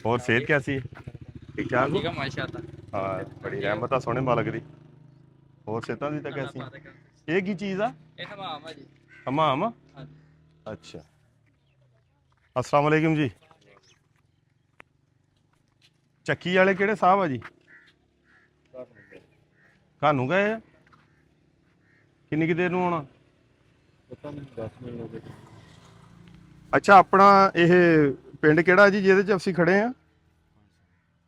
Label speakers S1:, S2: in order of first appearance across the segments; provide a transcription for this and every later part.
S1: और सेहत कैसी है? ठीक ठाक हो?
S2: ठीक है माशाअल्लाह।
S1: हाँ, बड़ी रहमत आ सोने मालक दी। और सेहतां दी तां
S2: अल्लाह
S1: कैसी?
S2: पाक का
S1: ये की चीज़ आ?
S2: ਇਹ ਹਮਾਮ ਆ ਜੀ।
S1: हमाम?
S2: ਹਾਂਜੀ।
S1: अच्छा। अस्सलाम वालेकुम जी। ਚੱਕੀ ਵਾਲੇ ਕਿਹੜੇ ਸਾਹਿਬ ਆ ਜੀ? ਤੁਹਾਨੂੰ ਗਏ ਆ? ਕਿੰਨੀ ਕੁ ਦੇਰ ਨੂੰ ਆਉਣਾ?
S3: ਪਤਾ ਨਹੀਂ 10 ਮਿੰਟ ਹੋ ਗਏ।
S1: ਅੱਛਾ, ਆਪਣਾ ਇਹ ਪਿੰਡ ਕਿਹੜਾ ਜੀ ਜਿਹਦੇ 'ਚ ਅਸੀਂ ਖੜੇ ਆ?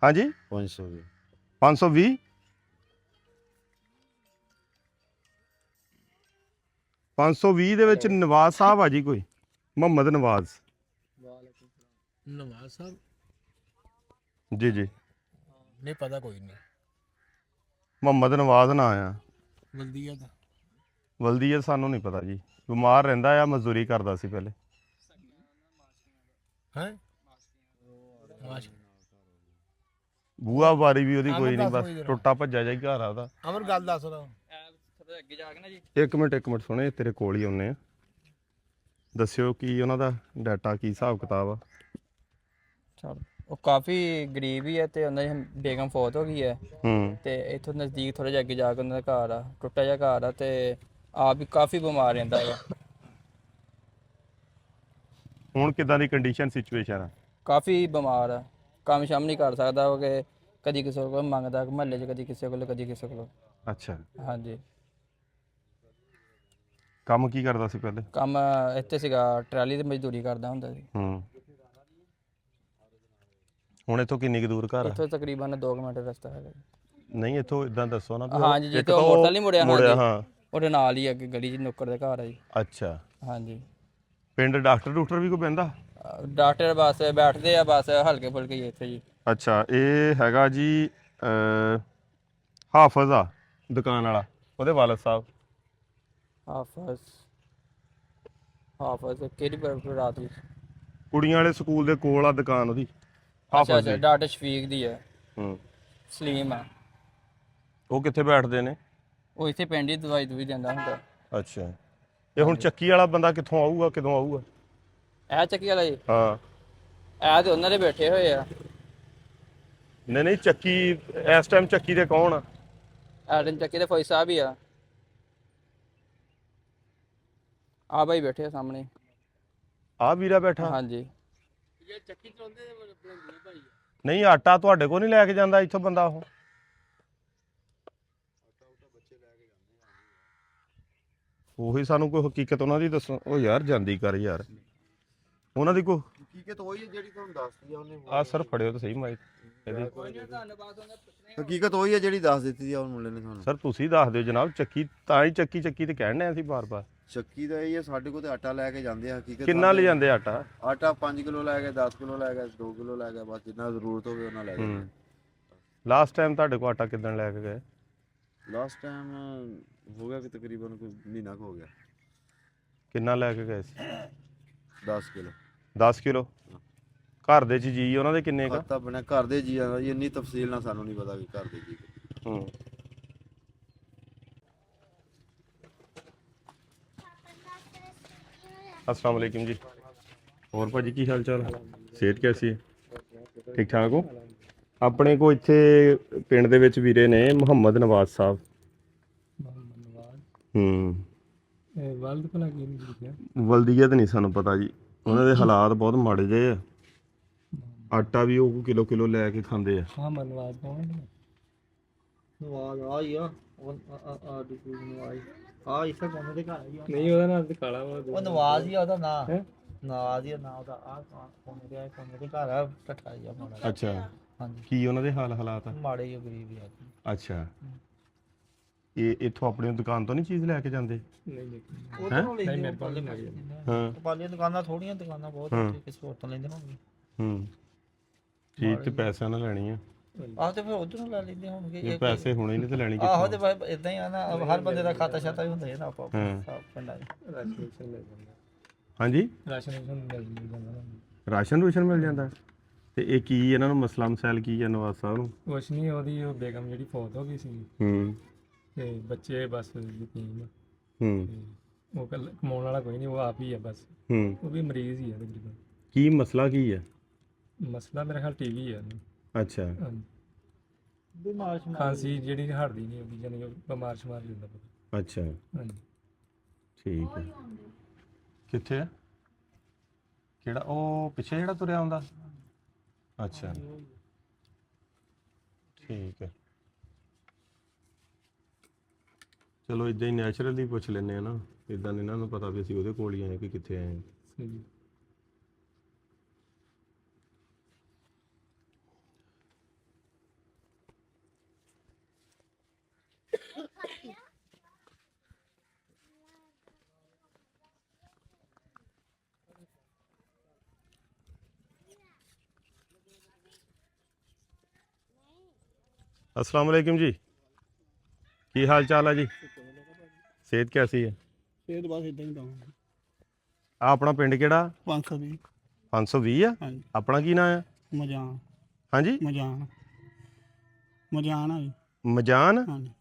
S1: ਹਾਂਜੀ
S3: 500 ਦੇ
S1: 520 520 ਦੇ ਵਿੱਚ ਨਵਾਜ਼ ਸਾਹਿਬ ਆ ਜੀ ਕੋਈ? ਮੁਹੰਮਦ ਨਵਾਜ਼।
S4: ਨਵਾਜ਼ ਸਾਹਿਬ
S1: ਜੀ ਜੀ,
S4: ਨਹੀਂ ਪਤਾ ਕੋਈ ਨਹੀਂ।
S1: ਮੁਹੰਮਦ ਨਵਾਜ਼ ਨਾਂ ਆ।
S4: ਬਲਦੀਆ ਦਾ
S1: ਵਲਦੀਆ ਸਾਨੂੰ ਨਹੀਂ ਪਤਾ ਜੀ। ਬਿਮਾਰ ਰਹਿੰਦਾ ਆ, ਮਜ਼ਦੂਰੀ ਕਰਦਾ ਸੀ ਪਹਿਲੇ।
S4: ਹੈ ਮਾਸ਼
S1: ਬੂਆ ਬਾਰੀ ਵੀ ਉਹਦੀ
S4: ਅਮਰ
S1: ਕੋਈ ਨਹੀਂ,
S4: ਦੱਸ
S1: ਬਸ
S4: ਕੋਈ ਜਰਾ।
S1: ਟੁੱਟਾ ਭੱਜਾ ਜਾਈ ਘਰ ਆ ਉਹਦਾ।
S4: ਅਮਰ ਗੱਲ ਦੱਸ ਰਹਾ
S2: ਥੋੜਾ ਅੱਗੇ ਜਾ ਕੇ ਨਾ ਜੀ।
S1: ਇੱਕ ਮਿੰਟ ਸੁਣੇ, ਤੇਰੇ ਕੋਲ ਹੀ ਆਉਨੇ ਆ। ਦੱਸਿਓ ਕੀ ਉਹਨਾਂ ਦਾ ਡਾਟਾ, ਕੀ ਹਿਸਾਬ ਕਿਤਾਬ ਆ?
S2: ਚਲ ਉਹ ਕਾਫੀ ਗਰੀਬ ਹੀ ਹੈ ਤੇ ਉਹਨਾਂ ਦੀ ਬੇਗਮ ਫੌਤ ਹੋ ਗਈ ਹੈ
S1: ਹੂੰ।
S2: ਤੇ ਇੱਥੋਂ ਨਜ਼ਦੀਕ ਥੋੜਾ ਜਿਹਾ ਅੱਗੇ ਜਾ ਕੇ ਉਹਨਾਂ ਦਾ ਘਰ ਆ, ਟੁੱਟਾ ਜਿਹਾ ਘਰ ਆ ਤੇ ਆਪ ਵੀ ਕਾਫੀ ਬਿਮਾਰ ਰਹਿੰਦਾ ਹੈ।
S1: ਹੁਣ ਕਿੱਦਾਂ ਦੀ ਕੰਡੀਸ਼ਨ ਸਿਚੁਏਸ਼ਨ ਆ?
S2: ਕਾਫੀ ਬਿਮਾਰ ਆ, ਕੰਮ ਸ਼ਮ ਨਹੀਂ ਕਰ ਸਕਦਾ ਉਹ ਕਿ ਕਦੀ ਕਿਸੇ ਕੋਲ ਮੰਗਦਾ ਮਹੱਲੇ 'ਚ, ਕਦੀ ਕਿਸੇ ਕੋਲ, ਕਦੀ ਕਿਸੇ ਕੋਲ।
S1: ਅੱਛਾ,
S2: ਹਾਂਜੀ।
S1: ਕੰਮ ਕੀ ਕਰਦਾ ਸੀ ਪਹਿਲੇ?
S2: ਕੰਮ ਇੱਥੇ ਸੀਗਾ, ਟਰਾਲੀ ਤੇ ਮਜ਼ਦੂਰੀ ਕਰਦਾ ਹੁੰਦਾ ਸੀ।
S1: ਹੂੰ। ਹੁਣ ਇੱਥੋਂ ਕਿੰਨੀ ਕੁ ਦੂਰ ਘਰ ਆ?
S2: ਇੱਥੋਂ ਤਕਰੀਬਨ 2 ਮਿੰਟ ਰਸਤਾ ਹੈਗਾ ਜੀ।
S1: ਨਹੀਂ, ਇੱਥੋਂ ਇਦਾਂ ਦੱਸੋ ਨਾ ਵੀ
S2: ਹਾਂਜੀ,
S1: ਇੱਕ
S2: ਜਿੱਥੇ ਉਹ
S1: ਤਾਂ
S2: ਮੋਟਰਸਾਈਕਲ ਨਹੀਂ ਮੁੜਿਆ,
S1: ਮੁੜਿਆ,
S2: ਹਾਂਜੀ
S1: ਹਾਂ।
S2: ਉਹਦੇ ਨਾਲ ਹੀ ਅੱਗੇ ਗਲੀ 'ਚ ਨੁੱਕਰ ਦੇ ਘਰ ਆ ਜੀ।
S1: ਅੱਛਾ,
S2: ਹਾਂਜੀ।
S1: ਪਿੰਡ ਡਾਕਟਰ ਵੀ ਕੋਈ ਬਹਿੰਦਾ?
S2: ਡਾਕਟਰ ਬਸ ਬੈਠਦੇ ਆ, ਬਸ ਹਲਕੇ ਫੁਲਕੇ ਹੀ ਇੱਥੇ ਜੀ।
S1: ਅੱਛਾ, ਇਹ ਹੈਗਾ ਜੀ ਹਾਫਜ਼ ਆ ਦੁਕਾਨ ਵਾਲਾ, ਉਹਦੇ ਵਾਲਦ ਸਾਹਿਬ।
S2: ਹਾਫਜ਼ ਹਾਫਜ਼ ਕਿਹੜੀ ਰਾਤ ਵਿੱਚ?
S1: ਕੁੜੀਆਂ ਵਾਲੇ ਸਕੂਲ ਦੇ ਕੋਲ ਆ ਦੁਕਾਨ ਉਹਦੀ,
S2: ਅੱਛਾ
S1: ਹਾਫਜ਼
S2: ਅੱਛਾ,
S1: ਦੀ।
S2: ਡਾਕਟਰ ਸ਼ਫੀਕ ਦੀ ਹੈ।
S1: ਹੂੰ।
S2: ਸਲੀਮ ਆ
S1: ਉਹ ਕਿੱਥੇ ਬੈਠਦੇ ਨੇ?
S2: ਉਹ, ਇੱਥੇ ਪਿੰਡ ਹੀ ਦਵਾਈ ਦੂਈ ਦਿੰਦਾ ਹੁੰਦਾ।
S1: ਅੱਛਾ, ਇਹ ਹੁਣ ਚੱਕੀ ਵਾਲਾ ਬੰਦਾ ਕਿੱਥੋਂ ਆਊਗਾ, ਕਦੋਂ ਆਊਗਾ?
S2: ਇਹ ਚੱਕੀ ਵਾਲਾ ਜੀ?
S1: ਹਾਂ।
S2: ਇਹ ਤੇ ਉਹਨਾਂ ਦੇ ਬੈਠੇ ਹੋਏ ਆ।
S1: ਨਹੀਂ ਚੱਕੀ ਇਸ ਟਾਈਮ ਚੱਕੀ ਤੇ ਕੌਣ ਆ?
S2: ਐਡਨ ਚੱਕੀ ਦੇ ਫੌਜੀ ਸਾਹਿਬ ਹੀ ਆ ਭਾਈ ਬੈਠੇ ਆ ਸਾਹਮਣੇ।
S1: ਆ ਵੀਰਾ ਬੈਠਾ?
S2: ਹਾਂਜੀ।
S1: ਨਹੀਂ, ਆਟਾ ਤੁਹਾਡੇ ਕੋਲ ਨਹੀਂ ਲੈ ਕੇ ਜਾਂਦਾ ਇੱਥੋਂ ਬੰਦਾ? ਉਹੀ ਸਾਨੂੰ ਕੋਈ ਹਕੀਕਤ ਉਹਨਾਂ ਦੀ ਦੱਸੋ। ਉਹ ਯਾਰ ਜਾਂਦੀ ਕਰ ਯਾਰ, ਉਹਨਾਂ ਦੀ ਕੋਈ
S3: ਹਕੀਕਤ ਉਹੀ ਹੈ ਜਿਹੜੀ ਤੁਹਾਨੂੰ ਦੱਸਦੀ ਆ ਉਹਨੇ।
S1: ਆ ਸਰ ਫੜਿਓ ਤਾਂ ਸਹੀ ਮਾਈਕ ਇਹਦੀ।
S3: ਹਕੀਕਤ ਉਹੀ ਹੈ ਜਿਹੜੀ ਦੱਸ ਦਿੱਤੀ ਆ ਉਹ ਮੁੰਡੇ ਨੇ ਤੁਹਾਨੂੰ।
S1: ਸਰ ਤੁਸੀਂ ਦੱਸ ਦਿਓ ਜਨਾਬ, ਚੱਕੀ ਤਾਂ ਹੀ ਚੱਕੀ ਤੇ ਕਹਿਣੇ ਅਸੀਂ ਬਾਰ-ਬਾਰ।
S3: ਚੱਕੀ ਦਾ ਇਹ ਹੈ, ਸਾਡੇ ਕੋਲ ਤੇ ਆਟਾ ਲੈ ਕੇ ਜਾਂਦੇ ਆ। ਹਕੀਕਤ
S1: ਕਿੰਨਾ ਲੈ ਜਾਂਦੇ ਆਟਾ?
S3: ਆਟਾ 5 ਕਿਲੋ ਲੈ ਗਏ, 10 ਕਿਲੋ ਲੈ ਗਏ, 2 ਕਿਲੋ ਲੈ ਗਏ, ਬਸ ਜਿੰਨਾ ਜ਼ਰੂਰਤ ਹੋਵੇ ਉਹਨਾਂ ਲੈ ਗਏ।
S1: ਲਾਸਟ ਟਾਈਮ ਤੁਹਾਡੇ ਕੋਲ ਆਟਾ ਕਿੱਦਣ ਲੈ ਕੇ ਗਏ?
S3: ਲਾਸਟ ਟਾਈਮ ਹੋ ਗਿਆ ਕਿ ਤਕਰੀਬਨ ਕੋਈ ਮਹੀਨਾ ਕੁ ਹੋ ਗਿਆ।
S1: ਕਿੰਨਾ ਲੈ ਕੇ ਗਏ ਸੀ?
S3: 10 ਕਿਲੋ।
S1: 10 ਕਿਲੋ? ਘਰ ਦੇ ਚ ਜੀ ਉਹਨਾਂ ਦੇ ਕਿੰਨੇ ਕਾ?
S3: ਖਾਤਾ ਬਣਿਆ ਘਰ ਦੇ ਜੀਆਂ ਦਾ, ਇੰਨੀ ਤਫਸੀਲ ਨਾਲ ਸਾਨੂੰ ਨਹੀਂ ਪਤਾ ਵੀ ਘਰ ਦੇ ਜੀ।
S1: ਹੂੰ। अस्सलाम वालेकुम जी। और भाजी की हाल चाल? सेहत कैसी है? ठीक ठाक हो? ਆਪਣੇ ਕੋ ਇੱਥੇ ਪਿੰਡ ਦੇ ਵਿੱਚ ਵੀਰੇ ਨੇ ਮੁਹੰਮਦ ਨਵਾਜ਼ ਸਾਹਿਬ।
S4: ਵਲਦ ਭਲਾ ਕੀ ਲਿਖਿਆ?
S1: ਵਲਦੀਅਤ ਨਹੀਂ ਸਾਨੂੰ ਪਤਾ ਜੀ। ਉਹਨਾਂ ਦੇ ਹਾਲਾਤ ਬਹੁਤ ਮਾੜੇ ਜਿਹੇ ਆ। ਆਟਾ ਵੀ ਉਹ ਕਿਲੋ ਲੈ ਕੇ ਖਾਂਦੇ ਆ।
S4: ਹਾਂ ਮਨਵਾਦ ਕੌਣ? ਨਵਾਜ਼ ਆ ਹੀ ਆ ਆ ਡਿਪੂ ਨਵਾਜ਼ ਆ ਇਸੇ ਕੋਨੇ ਦੇ ਘਰ ਹੀ ਆ। ਨਹੀਂ, ਉਹਦਾ ਨਾਮ ਤੇ ਕਾਲਾ ਵਾ। ਉਹ ਨਵਾਜ਼ ਹੀ ਆ ਉਹਦਾ ਨਾਮ। ਨਵਾਜ਼ ਹੀ ਨਾਮ ਦਾ ਆ ਕੋਨੇ ਦੇ ਘਰ ਆ, ਟੱਠਾ ਜਿਹਾ ਮਾੜਾ।
S1: ਅੱਛਾ,
S4: ਹਾਂਜੀ।
S1: ਕੀ ਉਹਨਾਂ ਦੇ ਹਾਲਾਤ ਆ?
S4: ਮਾੜੇ ਹੀ ਗਰੀਬ ਹੀ ਆ।
S1: ਅੱਛਾ, ਇਹ ਇੱਥੋਂ ਆਪਣੀ ਦੁਕਾਨ ਤੋਂ ਨਹੀਂ ਚੀਜ਼ ਲੈ ਕੇ ਜਾਂਦੇ?
S4: ਨਹੀਂ ਉਧਰੋਂ ਲੈਂਦੇ ਮੇਰੇ ਕੋਲ ਨਹੀਂ।
S1: ਹਾਂ,
S4: ਪਾਲੀਆਂ ਦੁਕਾਨਾਂ ਥੋੜੀਆਂ ਦੁਕਾਨਾਂ ਬਹੁਤ ਕਿਸੇ ਹੋਰ ਤੋਂ ਲੈਂਦੇ ਹੋਣਗੇ।
S1: ਹੂੰ। ਚੀਜ਼ ਤੇ ਪੈਸਿਆਂ ਨਾਲ ਲੈਣੀ ਆ।
S4: ਆਹ ਤੇ ਫਿਰ ਉਧਰੋਂ ਲੈ ਲੈਂਦੇ ਹੋਣਗੇ।
S1: ਇਹ ਪੈਸੇ ਹੁਣੇ ਨਹੀਂ ਤੇ ਲੈਣੀ
S4: ਆਹੋ
S1: ਕਿੱਥੋਂ?
S4: ਤੇ ਇਦਾਂ ਹੀ ਆ ਨਾ, ਹਰ ਬੰਦੇ ਦਾ ਖਾਤਾ ਸ਼ਾਤਾ ਹੀ ਹੁੰਦਾ ਹੈ ਨਾ ਆਪਾਂ ਪਿੰਡਾਂ 'ਚ।
S1: ਹਾਂਜੀ, ਰਾਸ਼ਨ ਰੂਸ਼ਨ ਮਿਲ ਜਾਂਦਾ। ਤੇ ਇਹ ਕੀ ਇਹਨਾਂ ਨੂੰ ਮਸਲਾ ਮਸੈਲ ਕੀ ਹੈ ਨਵਾਜ਼ ਸਾਹਿਬ ਨੂੰ?
S5: ਕੁਛ ਨਹੀਂ, ਉਹਦੀ ਉਹ ਬੇਗਮ ਜਿਹੜੀ ਫੌਤ ਹੋ ਗਈ ਸੀ ਤੇ ਬੱਚੇ ਬਸ ਯਤੀਮ। ਉਹ ਕਮਾਉਣ ਵਾਲਾ ਕੋਈ ਨਹੀਂ, ਉਹ ਆਪ ਹੀ ਆ ਬਸ। ਉਹ ਵੀ ਮਰੀਜ਼ ਹੀ ਆ ਤਕਰੀਬਨ।
S1: ਕੀ ਮਸਲਾ ਕੀ ਹੈ?
S5: ਮਸਲਾ ਮੇਰਾ ਖਿਆਲ ਟੀਵੀ ਹੈ ਉਹਨੂੰ।
S1: ਅੱਛਾ
S5: ਹਾਂਜੀ।
S4: ਬਿਮਾਰ ਸ਼ਮਾਰ
S5: ਖਾਂਸੀ ਜਿਹੜੀ ਹਟਦੀ ਨਹੀਂ ਹੁੰਦੀ, ਜਾਨੀ ਕਿ ਬਿਮਾਰ ਸ਼ਮਾਰ ਹੀ ਹੁੰਦਾ ਬੰਦਾ।
S1: ਅੱਛਾ
S5: ਹਾਂਜੀ।
S1: ਠੀਕ ਹੈ। ਕਿੱਥੇ ਆ ਕਿਹੜਾ ਉਹ ਪਿੱਛੇ ਜਿਹੜਾ ਤੁਰਿਆ ਆਉਂਦਾ? ਅੱਛਾ ਠੀਕ ਹੈ। ਚਲੋ ਇਦਾਂ ਹੀ ਨੈਚੁਰਲੀ ਪੁੱਛ ਲੈਂਦੇ ਆ ਨਾ, ਇਦਾਂ ਨਹੀਂ ਇਹਨਾਂ ਨੂੰ ਪਤਾ ਵੀ ਅਸੀਂ ਉਹਦੇ ਕੋਲ ਹੀ ਆਏ ਕਿ ਕਿੱਥੇ ਆਏ ਹਾਂ।
S5: ਸਹੀ।
S1: अस्सलाम वालेकुम जी, की हाल चाल है जी? सेहत कैसी है?
S6: ਇਹ ਤਾਂ ਬਸ ਇਦਾਂ ਹੀ ਦਵਾਂ
S1: आ अपना पिंड केड़ा?
S6: 520
S1: 520 है।
S6: ਹਾਂਜੀ
S1: अपना की नाम है?
S6: ਮਜਾਨ
S1: हाँ जी
S6: ਮਜਾਨ ਮਜਾਨ ਆ ਜੀ
S1: मजान
S6: ਹਾਂਜੀ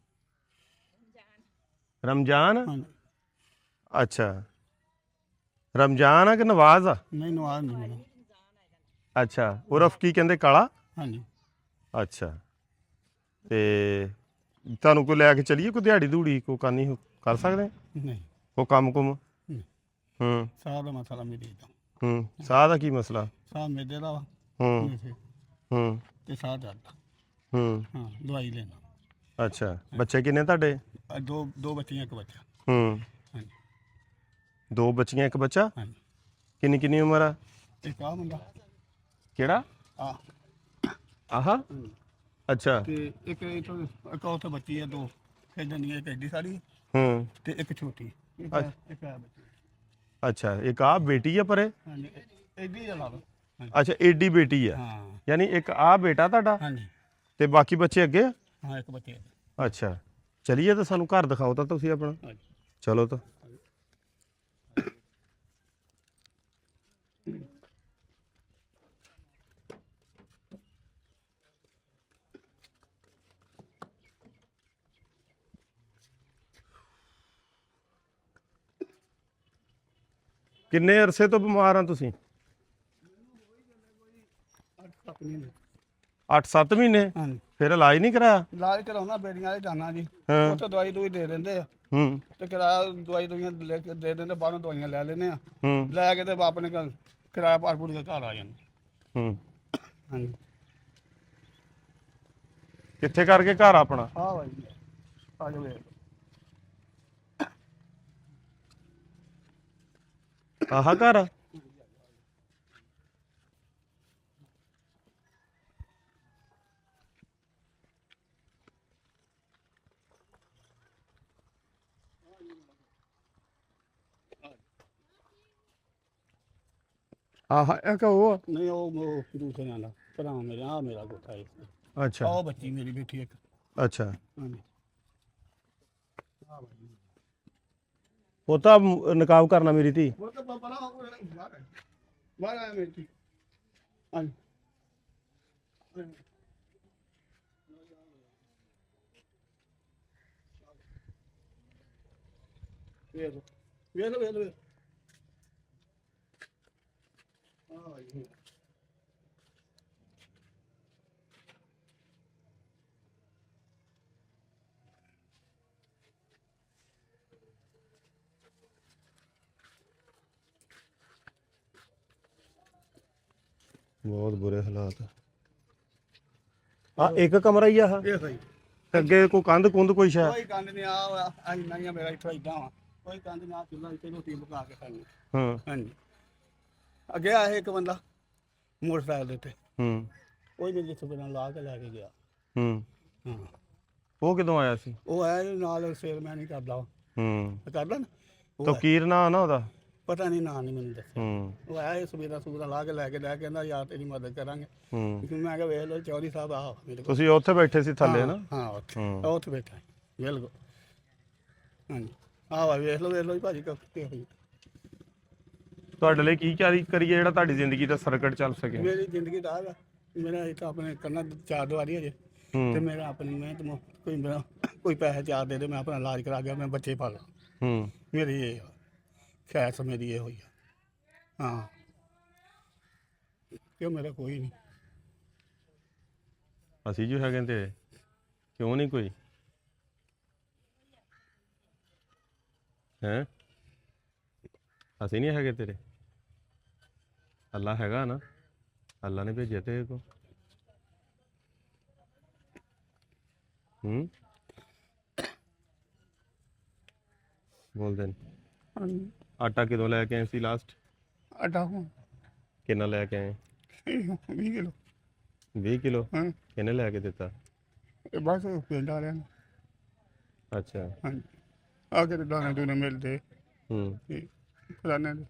S1: रमजान।
S6: ਹਾਂਜੀ
S1: अच्छा रमजान है कि नवाज आ?
S6: ਨਹੀਂ ਨਵਾਜ਼ ਨਹੀਂ ਮੇਰਾ
S1: अच्छा उर्फ की कहते काला।
S6: ਹਾਂਜੀ
S1: अच्छा ਤੇ ਤੁਹਾਨੂੰ ਕੋਈ ਲੈ ਕੇ ਚਲੀਏ ਕੋਈ ਦਿਹਾੜੀ ਧੂੜੀ ਕੋਈ ਕਰਨੀ ਕਰ ਸਕਦੇ
S6: ਨਹੀਂ
S1: ਕੋਈ ਕੰਮ ਕੁਮ?
S6: ਨਹੀਂ।
S1: ਹੂੰ
S6: ਸਾਹ ਦਾ ਮਸਲਾ ਮੇਰੀ ਦਾ
S1: ਹੂੰ ਸਾਹ ਦਾ ਕੀ ਮਸਲਾ?
S6: ਸਾਹ ਮੇਦੇ ਦਾ ਵਾ
S1: ਹੂੰ
S6: ਮੇਰੇ
S1: ਹੂੰ
S6: ਤੇ ਸਾਹ ਚੜਦਾ
S1: ਹੂੰ
S6: ਹਾਂ ਦਵਾਈ ਲੈਣਾ
S1: ਅੱਛਾ ਬੱਚੇ ਕਿੰਨੇ ਤੁਹਾਡੇ?
S6: ਦੋ ਬੱਚੀਆਂ ਇੱਕ ਬੱਚਾ
S1: ਹੂੰ
S6: ਹਾਂਜੀ
S1: 2 ਬੱਚੀਆਂ 1 ਬੱਚਾ।
S6: ਹਾਂਜੀ
S1: ਕਿੰਨੀ ਕਿੰਨੀ ਉਮਰ ਆ?
S6: ਇੱਕ ਆ ਮੁੰਡਾ
S1: ਕਿਹੜਾ?
S6: ਆ
S1: ਆਹਾ ਅੱਛਾ
S6: ਤੇ ਇੱਕ ਇੱਥੋਂ ਇੱਕ ਉੱਥੇ ਬੱਚੀ ਆ 2 ਖੇਡਣ ਦੀਆਂ, ਇੱਕ ਐਡੀ ਸਾਰੀ
S1: ਹੂੰ
S6: ਤੇ ਇੱਕ ਛੋਟੀ ਇੱਕ
S1: ਅੱਛਾ।
S6: ਇੱਕ ਆ ਬੱਚੀ
S1: ਅੱਛਾ ਇੱਕ ਆ ਬੇਟੀ ਆ ਪਰੇ?
S6: ਹਾਂਜੀ ਐਡੀ ਆ ਲਾ ਲਓ
S1: ਅੱਛਾ ਏਡੀ ਬੇਟੀ ਆ,
S6: ਹਾਂ
S1: ਯਾਨੀ ਇੱਕ ਆ ਬੇਟਾ ਤੁਹਾਡਾ
S6: ਹਾਂਜੀ
S1: ਤੇ ਬਾਕੀ ਬੱਚੇ ਅੱਗੇ?
S6: ਹਾਂ ਇੱਕ ਬੱਚੇ
S1: ਅੱਛਾ ਚਲਿਏ ਤਾਂ ਸਾਨੂੰ ਘਰ ਦਿਖਾਓ ਤਾਂ ਤੁਸੀਂ ਆਪਣਾ।
S6: ਹਾਂਜੀ
S1: ਚਲੋ ਤਾਂ ਕਿੰਨੇ ਅਰਸੇ ਤੋਂ ਬਿਮਾਰ ਆ ਤੁਸੀਂ? 8-7 ਮਹੀਨੇ।
S6: ਹਾਂਜੀ
S1: ਫਿਰ ਇਲਾਜ ਨਹੀਂ ਕਰਾਇਆ?
S6: ਇਲਾਜ ਕਰਾਉਣਾ ਬੇੜੀਆਂ ਵਾਲੇ ਜਾਣਾ ਜੀ,
S1: ਹਾਂ
S6: ਉੱਥੇ ਦਵਾਈ ਦੂਈ ਦੇ ਦਿੰਦੇ ਆ
S1: ਹੂੰ
S6: ਤੇ ਕਿਰਾਇਆ ਦਵਾਈ ਦੂਈਆਂ ਲੈ ਕੇ ਦੇ ਦਿੰਦੇ, ਬਾਹਰੋਂ ਦਵਾਈਆਂ ਲੈ ਲੈਂਦੇ ਆ,
S1: ਹੂੰ
S6: ਲੈ ਕੇ ਤੇ ਆਪਣੇ ਕੋਲ ਕਿਰਾਇਆ ਭਰ ਭੁਰ ਕੇ ਘਰ ਆ ਜਾਂਦੇ।
S1: ਹੂੰ
S6: ਹਾਂਜੀ
S1: ਕਿੱਥੇ ਕਰਕੇ ਘਰ ਆਪਣਾ?
S6: ਆਹ ਭਾਈ ਆ ਜਾਓ ਵੇਖ
S1: ਆਹਾ ਘਰ ਆ? ਆਹ ਇੱਕ ਉਹ ਆ?
S6: ਨਹੀਂ ਉਹ ਦੂਸਰੇ ਨਾਲ ਭਰਾ ਮੇਰੇ ਆ ਮੇਰਾ ਕੋਠਾ ਹੈ।
S1: ਅੱਛਾ
S6: ਉਹ ਬੱਚੀ ਮੇਰੀ ਬੈਠੀ ਇੱਕ
S1: ਅੱਛਾ
S6: ਹਾਂਜੀ
S1: ਉਹ ਤਾਂ ਨਕਾਬ ਕਰਨਾ ਮੇਰੀ ਧੀ।
S6: ਉਹ ਤਾਂ ਬੜਾ ਬਾਹਰ ਆਇਆ ਮੇਰੀ ਹਾਂਜੀ ਵੇਖ ਲਓ ਵੇਖ ਲਓ ਵੇਖ ਲਓ ਆਹ ਭਾਈ
S1: ਬਹੁਤ ਬੁਰੇ ਹਾਲਾਤ ਆ। ਇੱਕ ਕਮਰਾ ਹੀ ਆ ਆਹ?
S6: ਇਹ ਸਹੀ
S1: ਅੱਗੇ ਕੋਈ ਕੰਧ ਕੁੰਧ ਕੋਈ ਸ਼ਾਇਦ?
S6: ਕੋਈ ਕੰਧ ਨਹੀਂ ਆ ਇੰਨਾ ਹੀ ਆ ਮੇਰਾ ਇੱਥੋਂ ਇਦਾਂ ਵਾ, ਕੋਈ ਕੰਧ ਨਾ ਚੁੱਲ੍ਹਾ ਇੱਥੇ ਰੋਟੀ ਪਕਾ ਕੇ ਖਾਣੀ
S1: ਹਾਂ
S6: ਹਾਂਜੀ ਅੱਗੇ ਆਇਆ ਇੱਕ ਬੰਦਾ ਮੋਟਰਸਾਈਕਲ ਦੇ ਉੱਤੇ,
S1: ਹੂੰ
S6: ਉਹ ਮੇਰੇ ਜਿੱਥੇ ਬਿਨਾਂ ਲਾ ਕੇ ਲੈ ਕੇ ਗਿਆ।
S1: ਹੂੰ
S6: ਹਾਂ
S1: ਉਹ ਕਿਦੋਂ ਆਇਆ ਸੀ?
S6: ਉਹ ਆਇਆ ਜੀ ਨਾਲ ਸੇਲਮੈਨ ਹੀ ਕਰਦਾ ਵਾ,
S1: ਹੂੰ
S6: ਕਰਦਾ ਨਾ ਉਹ
S1: ਤੌਕੀਰ ਨਾ ਨਾ ਉਹਦਾ?
S6: ਪਤਾ ਨਹੀਂ ਨਾਂ ਨਹੀਂ ਮੈਨੂੰ ਦੱਸਿਆ।
S1: ਹੂੰ
S6: ਉਹ ਆਇਆ ਸਵੇਰਾ ਸੂਰਾ ਲਾ ਕੇ ਲੈ ਕੇ ਕਹਿੰਦਾ ਯਾਰ ਤੇਰੀ ਮਦਦ ਕਰਾਂਗੇ।
S1: ਹੂੰ
S6: ਮੈਂ ਕਿਹਾ ਵੇਖ ਲਓ ਚੌਧਰੀ ਸਾਹਿਬ ਆ ਮੇਰੇ ਕੋਲ।
S1: ਤੁਸੀਂ ਉੱਥੇ ਬੈਠੇ ਸੀ ਥੱਲੇ ਨਾ?
S6: ਹਾਂ ਉੱਥੇ
S1: ਹੂੰ
S6: ਉੱਥੇ ਬੈਠਾ ਬਿਲਕੁਲ ਹਾਂਜੀ ਆਹ ਵਾ ਵੇਖ ਲਓ ਜੀ ਭਾਜੀ ਕਿੱਥੇ ਹੋਈ
S1: ਤੁਹਾਡੇ ਲਈ ਕੀ ਕਰੀਏ ਜਿਹੜਾ ਤੁਹਾਡੀ ਜ਼ਿੰਦਗੀ ਦਾ ਸਰਕਟ ਚੱਲ ਸਕੇ?
S6: ਮੇਰੀ ਜ਼ਿੰਦਗੀ ਦਾ ਹੈਗਾ ਮੇਰਾ ਇੱਕ ਆਪਣੇ ਕੰਨਾਂ 4 ਦੀਵਾਰੀ ਅਜੇ ਤੇ
S1: ਹੂੰ
S6: ਮੇਰਾ ਆਪਣੀ ਮਿਹਨਤ ਕੋਈ ਮੇਰਾ ਕੋਈ ਪੈਸੇ ਚਾਰ ਦੇ ਦੇ ਮੈਂ ਆਪਣਾ ਇਲਾਜ ਕਰਾ ਗਿਆ, ਮੈਂ ਬੱਚੇ ਪਾਲਾਂ।
S1: ਹੂੰ
S6: ਮੇਰੀ ਇਹ ਖੈਸ ਮੇਰੀ ਇਹ ਹੋਈ ਆ ਹਾਂ ਕਿਉਂ ਮੇਰਾ ਕੋਈ ਨਹੀਂ।
S1: ਅਸੀਂ ਜੋ ਹੈਗੇ ਤੇ ਕਿਉਂ ਨਹੀਂ ਕੋਈ ਹੈ? ਅਸੀਂ ਨਹੀਂ ਹੈਗੇ ਤੇਰੇ? ਅੱਲਾ ਹੈਗਾ ਨਾ, ਅੱਲਾ ਨੇ ਭੇਜਿਆ ਤੇਰੇ ਕੋ। ਬੋਲਦੇ ਨੇ।
S6: ਹਾਂਜੀ
S1: ਆਟਾ ਕਿਦੋਂ ਲੈ ਕੇ ਆਏ ਸੀ ਲਾਸਟ?
S6: ਆਟਾ ਹੁਣ
S1: ਕਿੰਨਾ ਲੈ ਕੇ ਆਏ?
S6: 20 ਕਿਲੋ।
S1: 20 ਕਿਲੋ?
S6: ਹਾਂ
S1: ਕਿਹਨੇ ਲੈ ਕੇ ਦਿੱਤਾ?
S6: ਇਹ ਬਸ ਪਿੰਡ ਵਾਲਿਆਂ ਨੂੰ।
S1: ਅੱਛਾ।
S6: ਹਾਂਜੀ ਆ ਕੇ ਦਾਣੇ ਦੂਣੇ ਮਿਲਦੇ ਫਲਾਣੇ ਦੇ।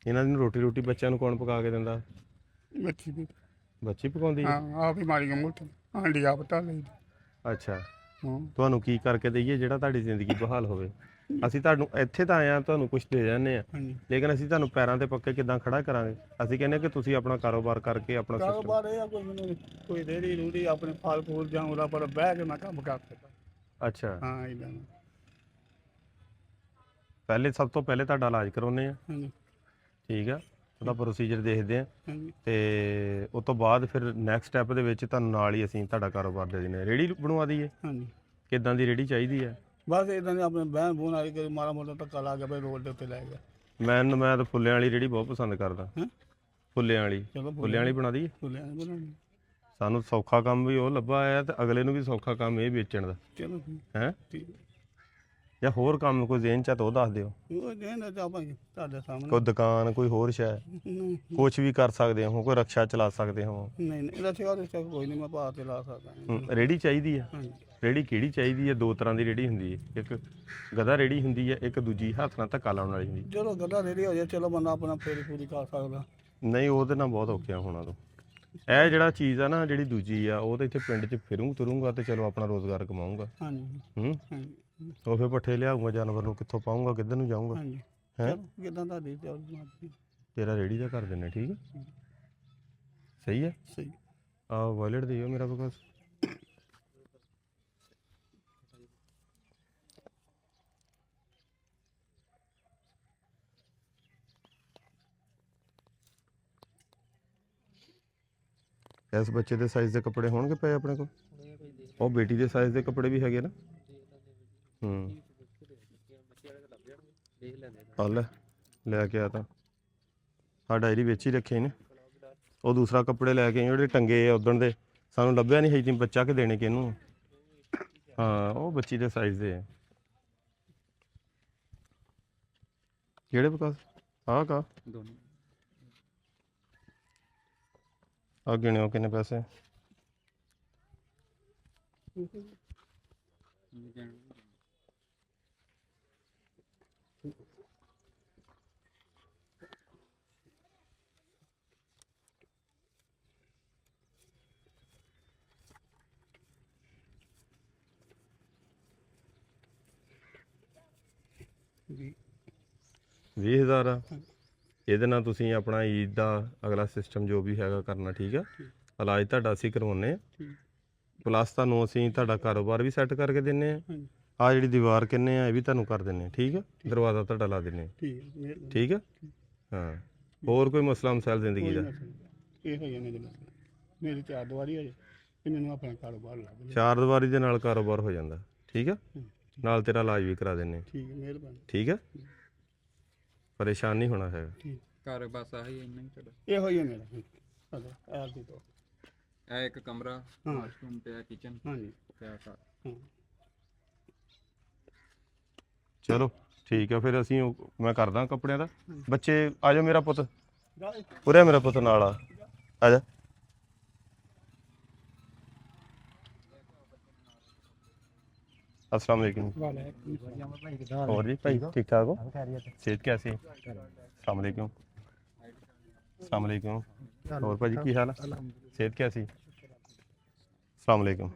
S1: ਇਹਨਾਂ ਦੀ ਰੋਟੀ ਬੱਚਿਆਂ ਨੂੰ ਕੌਣ ਪਕਾ ਕੇ ਦਿੰਦਾ?
S6: ਬੱਚੀ ਵੀ
S1: ਬੱਚੀ ਪਕਾਉਂਦੀ ਹੈ?
S6: ਹਾਂ ਆਪ ਹੀ ਮਾਰੀਆਂ ਮੋਟੇ ਆਂਡੀ ਆਪ ਤਾਂ ਲਈ।
S1: ਅੱਛਾ।
S6: ਹਾਂ
S1: ਤੁਹਾਨੂੰ ਕੀ ਕਰਕੇ ਦਈਏ ਜਿਹੜਾ ਤੁਹਾਡੀ ਜ਼ਿੰਦਗੀ ਬਹਾਲ ਹੋਵੇ? ਅਸੀਂ ਤੁਹਾਨੂੰ ਇੱਥੇ ਤਾਂ ਆਏ ਆ, ਤੁਹਾਨੂੰ ਕੁਝ ਦੇ ਜਾਂਦੇ ਆ,
S6: ਹਾਂਜੀ
S1: ਲੇਕਿਨ ਅਸੀਂ ਤੁਹਾਨੂੰ ਪੈਰਾਂ ਤੇ ਪੱਕੇ ਕਿੱਦਾਂ ਖੜਾ ਕਰਾਂਗੇ? ਅਸੀਂ ਕਹਿੰਦੇ ਕਿ ਤੁਸੀਂ ਆਪਣਾ ਕਾਰੋਬਾਰ ਕਰਕੇ ਆਪਣਾ ਸਿਸਟਮ।
S6: ਕਾਰੋਬਾਰ ਇਹ ਆ ਕੋਈ ਮੈਨੂੰ ਕੋਈ ਰੇੜੀ ਰੂੜੀ ਆਪਣੇ ਫਲ ਫੂਲ ਜਾਂ ਉਹਦਾ ਪਰ ਬਹਿ ਕੇ ਮੈਂ ਕੰਮ ਕਰ ਸਕਦਾ।
S1: ਅੱਛਾ।
S6: ਹਾਂ ਇਦਾਂ
S1: ਸਭ ਤੋਂ ਪਹਿਲੇ ਤੁਹਾਡਾ ਇਲਾਜ ਕਰਾਉਂਦੇ ਆ,
S6: ਹਾਂਜੀ
S1: ਠੀਕ ਆ, ਉਹਦਾ ਪ੍ਰੋਸੀਜਰ ਦੇਖਦੇ ਆ,
S6: ਹਾਂਜੀ
S1: ਤੇ ਉਸ ਤੋਂ ਬਾਅਦ ਫਿਰ ਨੈਕਸਟ ਸਟੈਪ ਦੇ ਵਿੱਚ ਤੁਹਾਨੂੰ ਨਾਲ ਹੀ ਅਸੀਂ ਤੁਹਾਡਾ ਕਾਰੋਬਾਰ ਦੇ ਦਿੰਦੇ ਹਾਂ। ਰੇਹੜੀ ਬਣਵਾ ਦਈਏ?
S6: ਹਾਂਜੀ
S1: ਕਿੱਦਾਂ ਦੀ ਰੇਹੜੀ ਚਾਹੀਦੀ ਹੈ?
S6: ਬਸ ਇਦਾਂ ਦੇ ਆਪਣੇ ਬਹਿਣ ਬੂਣ ਵਾਲੀ ਕੋਈ ਮਾੜਾ ਮੋਟਾ ਧੱਕਾ ਲਾ ਕੇ ਬਈ ਰੋਡ ਦੇ ਉੱਤੇ ਲੈ ਗਿਆ।
S1: ਮੈਂ ਤਾਂ ਫੁੱਲਿਆਂ ਵਾਲੀ ਰੇਹੜੀ ਬਹੁਤ ਪਸੰਦ ਕਰਦਾ।
S6: ਹੈਂ?
S1: ਫੁੱਲਿਆਂ ਵਾਲੀ।
S6: ਚਲੋ
S1: ਫੁੱਲਿਆਂ ਵਾਲੀ ਬਣਾ ਦਈਏ?
S6: ਫੁੱਲਿਆਂ ਦੀ ਬਣਾਉਣੀ।
S1: ਸਾਨੂੰ ਸੌਖਾ ਕੰਮ ਵੀ ਉਹ ਲੱਭਾ ਆਇਆ ਤੇ ਅਗਲੇ ਨੂੰ ਵੀ ਸੌਖਾ ਕੰਮ ਇਹ ਵੇਚਣ ਦਾ
S6: ਚਲੋ ਠੀਕ
S1: ਹੈ।
S6: ਠੀਕ
S1: ਜਾਂ ਹੋਰ ਕੰਮ ਕੋਈ ਜ਼ੇਨ ਚ ਆ ਤਾਂ ਉਹ ਦੱਸ ਦਿਓ।
S6: ਉਹ ਦੇਣਾ ਤਾਂ ਆਪਾਂ ਤੁਹਾਡੇ ਸਾਹਮਣੇ।
S1: ਕੋਈ ਦੁਕਾਨ, ਕੋਈ ਹੋਰ ਸ਼ੈ,
S6: ਨਹੀਂ
S1: ਕੁਛ ਵੀ ਕਰ ਸਕਦੇ ਹੋ, ਕੋਈ ਰਕਸ਼ਾ ਚਲਾ ਸਕਦੇ ਹੋ।
S6: ਨਹੀਂ ਇਹਦਾ ਸਿਵਾ ਤੇ ਕੋਈ ਨਹੀਂ ਮੈਂ ਭਾਅ ਤੇ ਲਾ ਸਕਦਾ।
S1: ਰੇਹੜੀ ਚਾਹੀਦੀ ਆ?
S6: ਹਾਂਜੀ
S1: ਰੇਹੜੀ ਕਿਹੜੀ ਚਾਹੀਦੀ ਹੈ? ਦੋ ਤਰ੍ਹਾਂ ਦੀ ਰੇਹੜੀ ਹੁੰਦੀ ਹੈ, ਇੱਕ ਗਧਾ ਰੇਹੜੀ ਹੁੰਦੀ ਹੈ, ਇੱਕ ਦੂਜੀ ਹੱਥ ਨਾਲ ਧੱਕਾ ਲਾਉਣ ਵਾਲੀ ਹੁੰਦੀ।
S6: ਚਲੋ ਗੱਦਾ ਰੇੜੀ ਹੋ ਜਾਏ ਚਲੋ ਬੰਦਾ ਆਪਣਾ ਫੇਰੀ ਫੂਰੀ ਕਰ ਸਕਦਾ।
S1: ਨਹੀਂ ਉਹਦੇ ਨਾਲ ਬਹੁਤ ਔਖਿਆ ਹੋਣਾ ਤੋਂ। ਇਹ ਜਿਹੜਾ ਚੀਜ਼ ਆ ਨਾ, ਜਿਹੜੀ ਦੂਜੀ ਆ, ਉਹ ਤਾਂ ਇੱਥੇ ਪਿੰਡ 'ਚ ਤੁਰੂੰਗਾ ਤੇ ਚਲੋ ਆਪਣਾ ਰੋਜ਼ਗਾਰ ਕਮਾਊਂਗਾ।
S6: ਹਾਂਜੀ
S1: ਹਾਂਜੀ।
S6: ਹਾਂਜੀ
S1: ਉਹ ਫਿਰ ਪੱਠੇ ਲਿਆਊਂਗਾ, ਜਾਨਵਰ ਨੂੰ ਕਿੱਥੋਂ ਪਾਊਂਗਾ, ਕਿੱਧਰ ਨੂੰ ਜਾਊਂਗਾ?
S6: ਹਾਂਜੀ
S1: ਹੈਂ?
S6: ਚਲੋ ਕਿਦਾਂ ਤੁਹਾਡੀ ਮਰਜ਼ੀ।
S1: ਤੇਰਾ ਰੇਹੜੀ ਦਾ ਕਰ ਦਿੰਨੇ, ਠੀਕ ਹੈ? ਸਹੀ ਹੈ।
S6: ਸਹੀ
S1: ਆਹ ਵਾਇਲਟ ਦਿਓ ਮੇਰਾ ਬਕਾਸ। ਇਸ ਬੱਚੇ ਦੇ ਸਾਈਜ਼ ਦੇ ਕੱਪੜੇ ਹੋਣਗੇ ਪਏ ਆਪਣੇ ਕੋਲ? ਉਹ ਬੇਟੀ ਦੇ ਸਾਈਜ਼ ਦੇ ਕੱਪੜੇ ਵੀ ਹੈਗੇ ਨਾ? ਆ ਲੈ ਕੇ ਆ ਤਾਂ ਆ ਡਾਇਰੀ ਵਿੱਚ ਹੀ ਰੱਖੇ ਨੇ। ਉਹ ਦੂਸਰਾ ਕੱਪੜੇ ਲੈ ਕੇ ਜਿਹੜੇ ਟੰਗੇ ਆ ਉਦਣ ਦੇ, ਸਾਨੂੰ ਲੱਭਿਆ ਨਹੀਂ ਹੈ ਬੱਚਾ ਕਿ ਦੇਣੇ ਕਿਹਨੂੰ। ਹਾਂ ਉਹ ਬੱਚੀ ਦੇ ਸਾਈਜ਼ ਦੇ ਆ। ਕਿਹੜੇ ਬਕਾਸ? ਆਹ ਕਾ ਆ ਗਿਣਿਓ ਕਿੰਨੇ ਪੈਸੇ?
S6: ਜੀ
S1: 20,000 ਆ। ਇਹਦੇ ਨਾਲ ਤੁਸੀਂ ਆਪਣਾ ਈਦ ਦਾ ਅਗਲਾ ਸਿਸਟਮ ਜੋ ਵੀ ਹੈਗਾ ਕਰਨਾ, ਠੀਕ ਆ? ਇਲਾਜ ਤੁਹਾਡਾ ਅਸੀਂ ਕਰਵਾਉਂਦੇ ਆ, ਪਲੱਸ ਤੁਹਾਨੂੰ ਅਸੀਂ ਤੁਹਾਡਾ ਕਾਰੋਬਾਰ ਵੀ ਸੈੱਟ ਕਰਕੇ ਦਿੰਦੇ ਆ। ਆ ਜਿਹੜੀ ਦੀਵਾਰ ਕਿੰਨੇ ਆ ਇਹ ਵੀ ਤੁਹਾਨੂੰ ਕਰ ਦਿੰਦੇ ਆ, ਠੀਕ ਆ? ਦਰਵਾਜ਼ਾ ਤੁਹਾਡਾ ਲਾ ਦਿੰਦੇ ਆ, ਠੀਕ ਆ? ਹਾਂ ਹੋਰ ਕੋਈ ਮਸਲਾ ਮਸਾਇਲ ਜ਼ਿੰਦਗੀ ਦਾ?
S6: ਇਹ ਹੋ ਜਾਣੇ ਮੇਰੀ 4 ਦੀਵਾਰੀ ਹੋ ਜਾਏ ਤੇ ਮੈਨੂੰ ਆਪਣਾ ਕਾਰੋਬਾਰ ਲੱਭ ਜਾਏ।
S1: 4 ਦੀਵਾਰੀ ਦੇ ਨਾਲ ਕਾਰੋਬਾਰ ਹੋ ਜਾਂਦਾ, ਠੀਕ ਆ? ਨਾਲ ਤੇਰਾ ਇਲਾਜ ਵੀ ਕਰਾ ਦਿੰਦੇ ਆ,
S6: ਠੀਕ ਹੈ ਮਿਹਰਬਾਨੀ।
S1: ਠੀਕ ਆ? ਪਰੇਸ਼ਾਨ ਨਹੀਂ ਹੋਣਾ ਹੈਗਾ।
S2: ਘਰ ਬਸ ਆਹੀ ਇੰਨਾ ਹੀ ਤੁਹਾਡਾ।
S6: ਇਹੋ ਹੀ ਹੈ ਮੇਰਾ ਐਰ ਦੀ ਤੋਂ।
S2: ਇਹ ਇੱਕ ਕਮਰਾ, ਵਾਸ਼ਰੂਮ ਤੇ ਕਿਚਨ
S6: ਹਾਂਜੀ
S2: ਤੇ ਆ ਘਰ।
S1: ਚਲੋ ਠੀਕ ਆ ਫਿਰ ਅਸੀਂ ਮੈਂ ਕਰਦਾ ਕੱਪੜਿਆਂ ਦਾ। ਬੱਚੇ ਆ ਜਾਓ, ਮੇਰਾ ਪੁੱਤ ਉਰੇ, ਮੇਰਾ ਪੁੱਤ ਨਾਲ ਆ ਜਾ। अस्सलाम वालेकुम। और जी भाई ठीक ठाक हो? सेहत कैसी है? अस्सलाम वालेकुम। अस्सलाम वालेकुम। और भाजी की हाल है? सेहत कैसी? अस्सलाम वालेकुम।